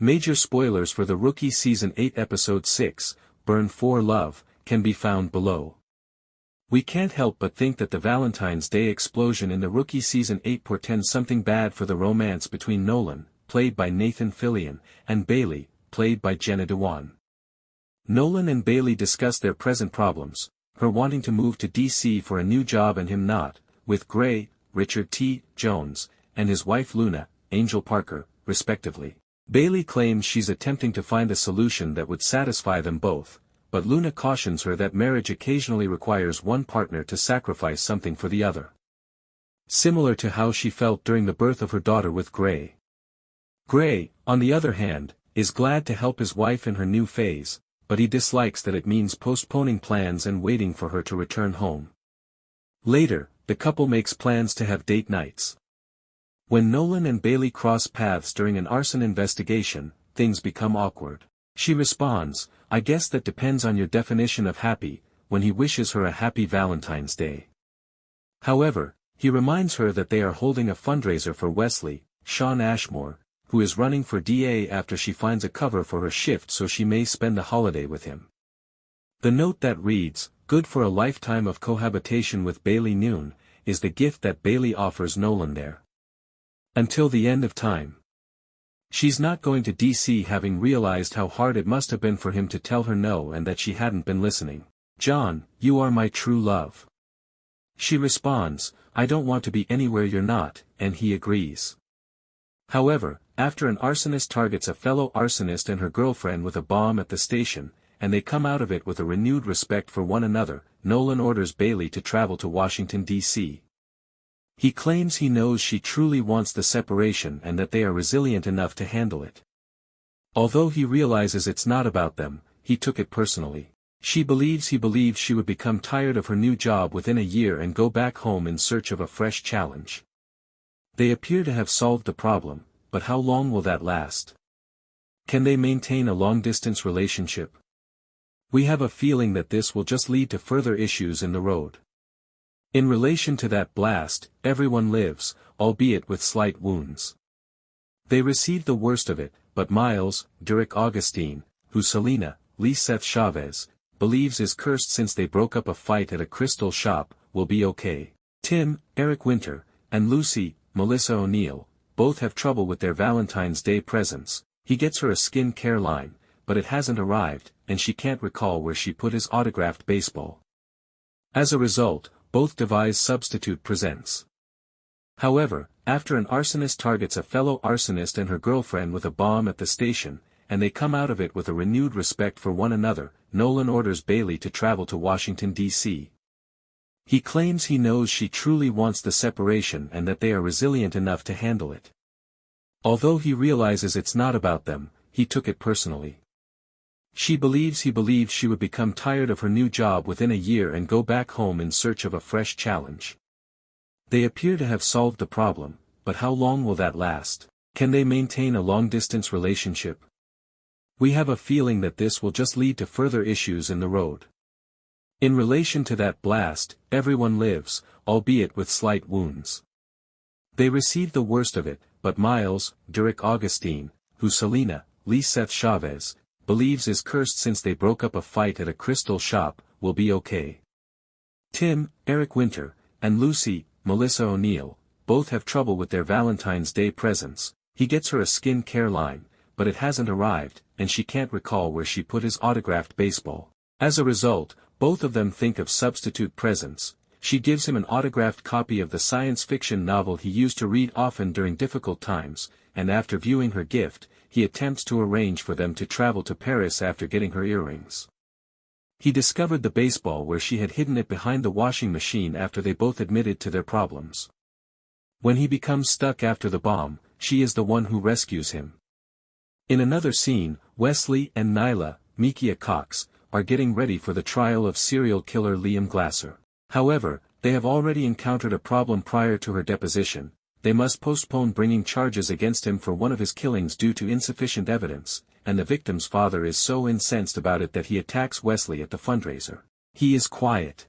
Major spoilers for The Rookie Season 8 Episode 6, Burn for Love, can be found below. We can't help but think that the Valentine's Day explosion in The Rookie Season 8 portends something bad for the romance between Nolan, played by Nathan Fillion, and Bailey, played by Jenna Dewan. Nolan and Bailey discuss their present problems, her wanting to move to DC for a new job and him not, with Gray, Richard T. Jones, and his wife Luna, Angel Parker, respectively. Bailey claims she's attempting to find a solution that would satisfy them both, but Luna cautions her that marriage occasionally requires one partner to sacrifice something for the other. Similar to how she felt during the birth of her daughter with Gray. Gray, on the other hand, is glad to help his wife in her new phase, but he dislikes that it means postponing plans and waiting for her to return home. Later, the couple makes plans to have date nights. When Nolan and Bailey cross paths during an arson investigation, things become awkward. She responds, "I guess that depends on your definition of happy," when he wishes her a happy Valentine's Day. However, he reminds her that they are holding a fundraiser for Wesley, Shawn Ashmore, who is running for DA after she finds a cover for her shift so she may spend the holiday with him. The note that reads, "Good for a lifetime of cohabitation with Bailey Noon," is the gift that Bailey offers Nolan there. Until the end of time. She's not going to DC, having realized how hard it must have been for him to tell her no and that she hadn't been listening. "John, you are my true love." She responds, "I don't want to be anywhere you're not," and he agrees. However, after an arsonist targets a fellow arsonist and her girlfriend with a bomb at the station, and they come out of it with a renewed respect for one another, Nolan orders Bailey to travel to Washington, D.C. He claims he knows she truly wants the separation and that they are resilient enough to handle it. Although he realizes it's not about them, he took it personally. He believes she would become tired of her new job within a year and go back home in search of a fresh challenge. They appear to have solved the problem, but how long will that last? Can they maintain a long-distance relationship? We have a feeling that this will just lead to further issues in the road. In relation to that blast, everyone lives, albeit with slight wounds. They receive the worst of it, but Miles, Derek Augustine, who Selena, Liseth Chavez, believes is cursed since they broke up a fight at a crystal shop, will be okay. Tim, Eric Winter, and Lucy, Melissa O'Neill, both have trouble with their Valentine's Day presents. He gets her a skin care line, but it hasn't arrived, and she can't recall where she put his autographed baseball. As a result, both devise substitute presents. However, after an arsonist targets a fellow arsonist and her girlfriend with a bomb at the station, and they come out of it with a renewed respect for one another, Nolan orders Bailey to travel to Washington, D.C. He claims he knows she truly wants the separation and that they are resilient enough to handle it. Although he realizes it's not about them, he took it personally. He believes she would become tired of her new job within a year and go back home in search of a fresh challenge. They appear to have solved the problem, but how long will that last? Can they maintain a long-distance relationship? We have a feeling that this will just lead to further issues in the road. In relation to that blast, everyone lives, albeit with slight wounds. They receive the worst of it, but Miles, Derek Augustine, who Selena, Liseth Chavez, believes is cursed since they broke up a fight at a crystal shop, will be okay. Tim, Eric Winter, and Lucy, Melissa O'Neill, both have trouble with their Valentine's Day presents. He gets her a skin care line, but it hasn't arrived, and she can't recall where she put his autographed baseball. As a result, both of them think of substitute presents. She gives him an autographed copy of the science fiction novel he used to read often during difficult times, and after viewing her gift, he attempts to arrange for them to travel to Paris after getting her earrings. He discovered the baseball where she had hidden it behind the washing machine after they both admitted to their problems. When he becomes stuck after the bomb, she is the one who rescues him. In another scene, Wesley and Nyla, Mikia Cox, are getting ready for the trial of serial killer Liam Glasser. However, they have already encountered a problem prior to her deposition. They must postpone bringing charges against him for one of his killings due to insufficient evidence, and the victim's father is so incensed about it that he attacks Wesley at the fundraiser. He is quiet.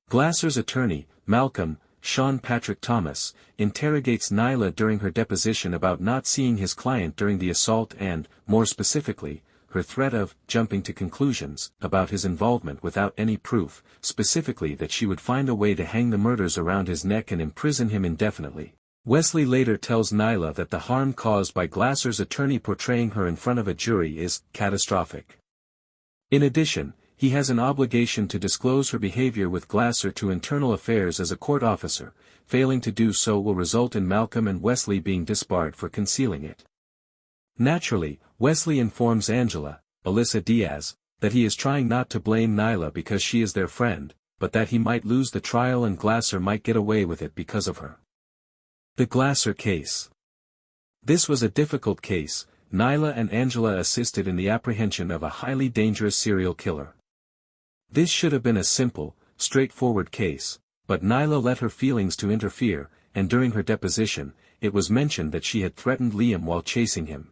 Glasser's attorney, Malcolm, Sean Patrick Thomas, interrogates Nyla during her deposition about not seeing his client during the assault and, more specifically, her threat of jumping to conclusions about his involvement without any proof, specifically that she would find a way to hang the murders around his neck and imprison him indefinitely. Wesley later tells Nyla that the harm caused by Glasser's attorney portraying her in front of a jury is catastrophic. In addition, he has an obligation to disclose her behavior with Glasser to Internal Affairs as a court officer. Failing to do so will result in Malcolm and Wesley being disbarred for concealing it. Naturally, Wesley informs Angela, Alyssa Diaz, that he is trying not to blame Nyla because she is their friend, but that he might lose the trial and Glasser might get away with it because of her. The Glasser case. This was a difficult case. Nyla and Angela assisted in the apprehension of a highly dangerous serial killer. This should have been a simple, straightforward case, but Nyla let her feelings to interfere, and during her deposition, it was mentioned that she had threatened Liam while chasing him.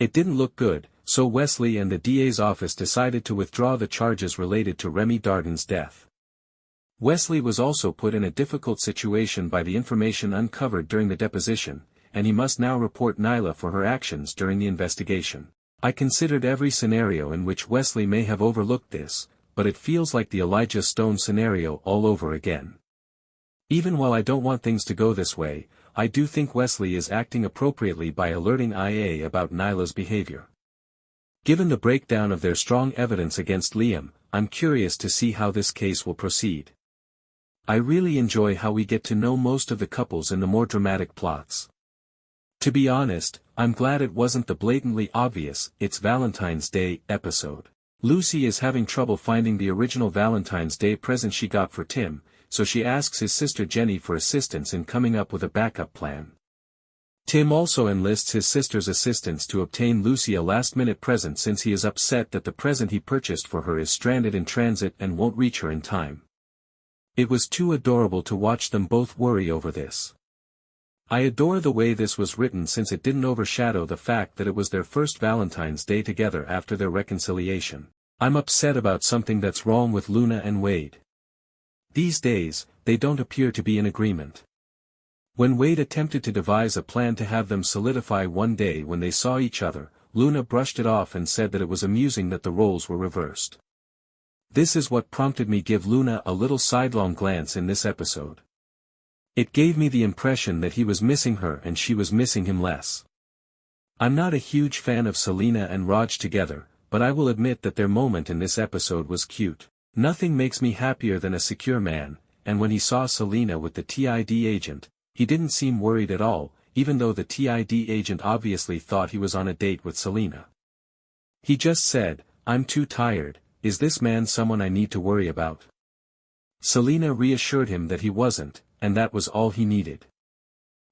It didn't look good, so Wesley and the DA's office decided to withdraw the charges related to Remy Darden's death. Wesley was also put in a difficult situation by the information uncovered during the deposition, and he must now report Nyla for her actions during the investigation. I considered every scenario in which Wesley may have overlooked this, but it feels like the Elijah Stone scenario all over again. Even while I don't want things to go this way, I do think Wesley is acting appropriately by alerting IA about Nyla's behavior. Given the breakdown of their strong evidence against Liam, I'm curious to see how this case will proceed. I really enjoy how we get to know most of the couples in the more dramatic plots. To be honest, I'm glad it wasn't the blatantly obvious "It's Valentine's Day" episode. Lucy is having trouble finding the original Valentine's Day present she got for Tim, so she asks his sister Jenny for assistance in coming up with a backup plan. Tim also enlists his sister's assistance to obtain Lucy a last-minute present since he is upset that the present he purchased for her is stranded in transit and won't reach her in time. It was too adorable to watch them both worry over this. I adore the way this was written since it didn't overshadow the fact that it was their first Valentine's Day together after their reconciliation. I'm upset about something that's wrong with Luna and Wade. These days, they don't appear to be in agreement. When Wade attempted to devise a plan to have them solidify one day when they saw each other, Luna brushed it off and said that it was amusing that the roles were reversed. This is what prompted me give Luna a little sidelong glance in this episode. It gave me the impression that he was missing her and she was missing him less. I'm not a huge fan of Celina and Raj together, but I will admit that their moment in this episode was cute. Nothing makes me happier than a secure man, and when he saw Celina with the TID agent, he didn't seem worried at all, even though the TID agent obviously thought he was on a date with Celina. He just said, "I'm too tired, is this man someone I need to worry about?" Celina reassured him that he wasn't, and that was all he needed.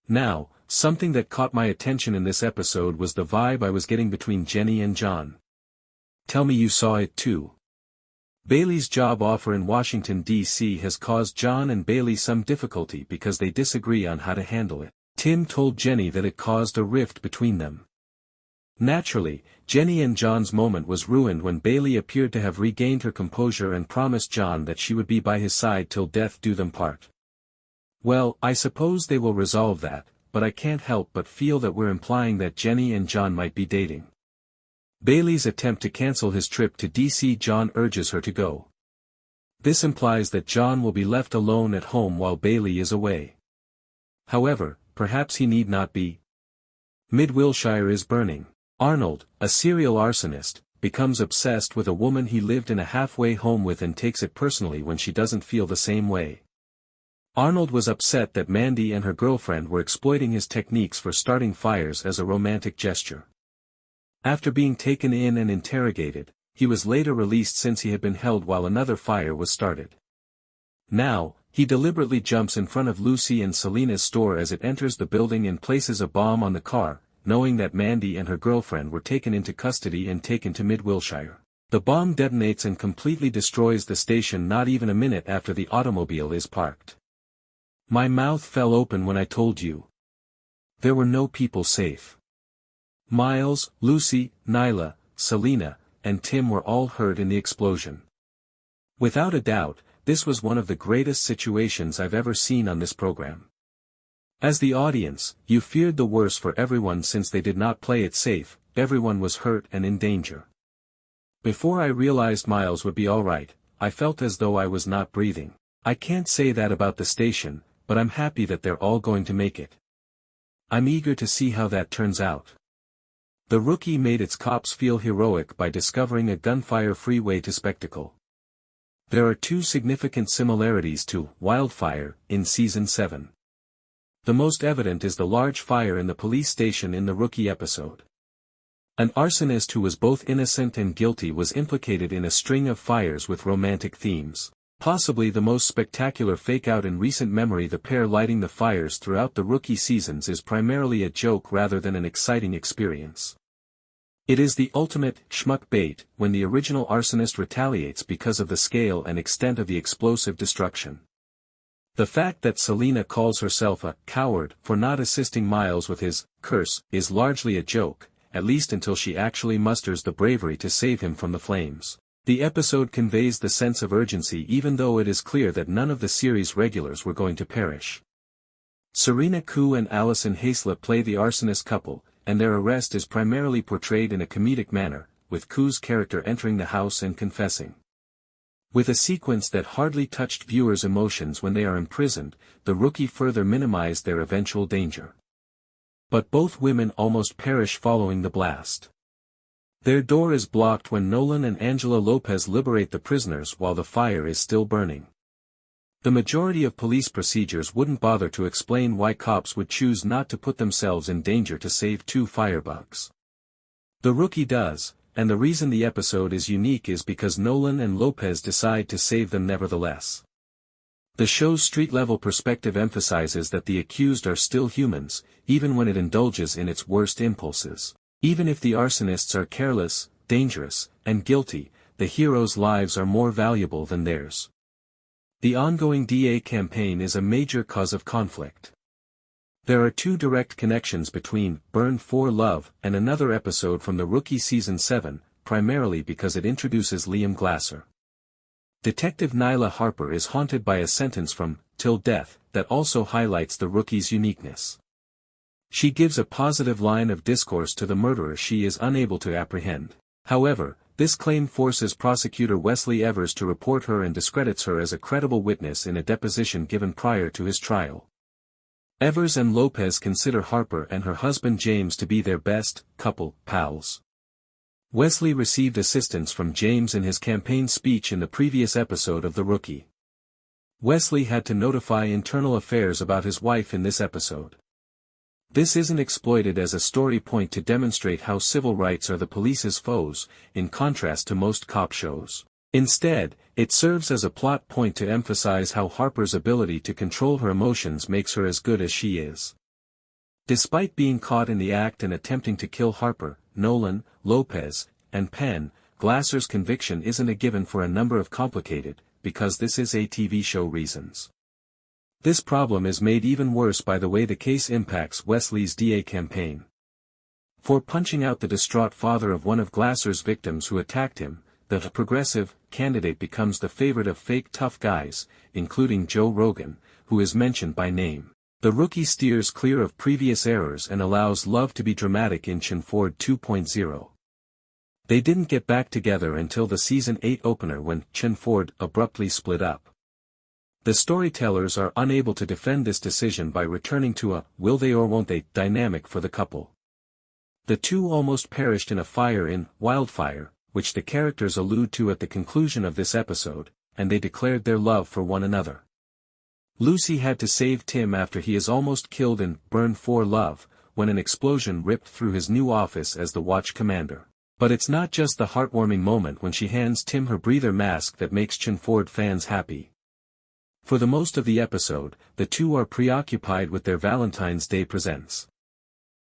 Now, something that caught my attention in this episode was the vibe I was getting between Jenny and John. Tell me you saw it too. Bailey's job offer in Washington, D.C. has caused John and Bailey some difficulty because they disagree on how to handle it. Tim told Jenny that it caused a rift between them. Naturally, Jenny and John's moment was ruined when Bailey appeared to have regained her composure and promised John that she would be by his side till death do them part. Well, I suppose they will resolve that, but I can't help but feel that we're implying that Jenny and John might be dating. Bailey's attempt to cancel his trip to D.C. John urges her to go. This implies that John will be left alone at home while Bailey is away. However, perhaps he need not be. Mid-Wilshire is burning. Arnold, a serial arsonist, becomes obsessed with a woman he lived in a halfway home with and takes it personally when she doesn't feel the same way. Arnold was upset that Mandy and her girlfriend were exploiting his techniques for starting fires as a romantic gesture. After being taken in and interrogated, he was later released since he had been held while another fire was started. Now, he deliberately jumps in front of Lucy and Celina's store as it enters the building and places a bomb on the car, knowing that Mandy and her girlfriend were taken into custody and taken to Mid-Wilshire. The bomb detonates and completely destroys the station not even a minute after the automobile is parked. My mouth fell open when I told you. There were no people safe. Miles, Lucy, Nyla, Celina, and Tim were all hurt in the explosion. Without a doubt, this was one of the greatest situations I've ever seen on this program. As the audience, you feared the worst for everyone since they did not play it safe, everyone was hurt and in danger. Before I realized Miles would be alright, I felt as though I was not breathing. I can't say that about the station, but I'm happy that they're all going to make it. I'm eager to see how that turns out. The Rookie made its cops feel heroic by discovering a gunfire-free way to spectacle. There are two significant similarities to Wildfire in Season 7. The most evident is the large fire in the police station in the Rookie episode. An arsonist who was both innocent and guilty was implicated in a string of fires with romantic themes. Possibly the most spectacular fake-out in recent memory. The pair lighting the fires throughout the Rookie seasons is primarily a joke rather than an exciting experience. It is the ultimate schmuck bait when the original arsonist retaliates because of the scale and extent of the explosive destruction. The fact that Celina calls herself a coward for not assisting Miles with his curse is largely a joke, at least until she actually musters the bravery to save him from the flames. The episode conveys the sense of urgency even though it is clear that none of the series regulars were going to perish. Serena Koo and Allison Hayslip play the arsonist couple, and their arrest is primarily portrayed in a comedic manner, with Koo's character entering the house and confessing. With a sequence that hardly touched viewers' emotions when they are imprisoned, the Rookie further minimized their eventual danger. But both women almost perish following the blast. Their door is blocked when Nolan and Angela Lopez liberate the prisoners while the fire is still burning. The majority of police procedures wouldn't bother to explain why cops would choose not to put themselves in danger to save two firebugs. The Rookie does, and the reason the episode is unique is because Nolan and Lopez decide to save them nevertheless. The show's street-level perspective emphasizes that the accused are still humans, even when it indulges in its worst impulses. Even if the arsonists are careless, dangerous, and guilty, the heroes' lives are more valuable than theirs. The ongoing DA campaign is a major cause of conflict. There are two direct connections between Burn for Love and another episode from the Rookie Season 7, primarily because it introduces Liam Glasser. Detective Nyla Harper is haunted by a sentence from Till Death that also highlights the Rookie's uniqueness. She gives a positive line of discourse to the murderer she is unable to apprehend. However, this claim forces prosecutor Wesley Evers to report her and discredits her as a credible witness in a deposition given prior to his trial. Evers and Lopez consider Harper and her husband James to be their best couple pals. Wesley received assistance from James in his campaign speech in the previous episode of The Rookie. Wesley had to notify internal affairs about his wife in this episode. This isn't exploited as a story point to demonstrate how civil rights are the police's foes, in contrast to most cop shows. Instead, it serves as a plot point to emphasize how Harper's ability to control her emotions makes her as good as she is. Despite being caught in the act and attempting to kill Harper, Nolan, Lopez, and Penn, Glasser's conviction isn't a given for a number of complicated, because this is a TV show reasons. This problem is made even worse by the way the case impacts Wesley's DA campaign. For punching out the distraught father of one of Glasser's victims who attacked him, the progressive candidate becomes the favorite of fake tough guys, including Joe Rogan, who is mentioned by name. The Rookie steers clear of previous errors and allows love to be dramatic in Chinford 2.0. They didn't get back together until the Season 8 opener when Chinford abruptly split up. The storytellers are unable to defend this decision by returning to a will they or won't they dynamic for the couple. The two almost perished in a fire in Wildfire, which the characters allude to at the conclusion of this episode, and they declared their love for one another. Lucy had to save Tim after he is almost killed in Burn for Love, when an explosion ripped through his new office as the watch commander. But it's not just the heartwarming moment when she hands Tim her breather mask that makes Chinford fans happy. For the most of the episode, the two are preoccupied with their Valentine's Day presents.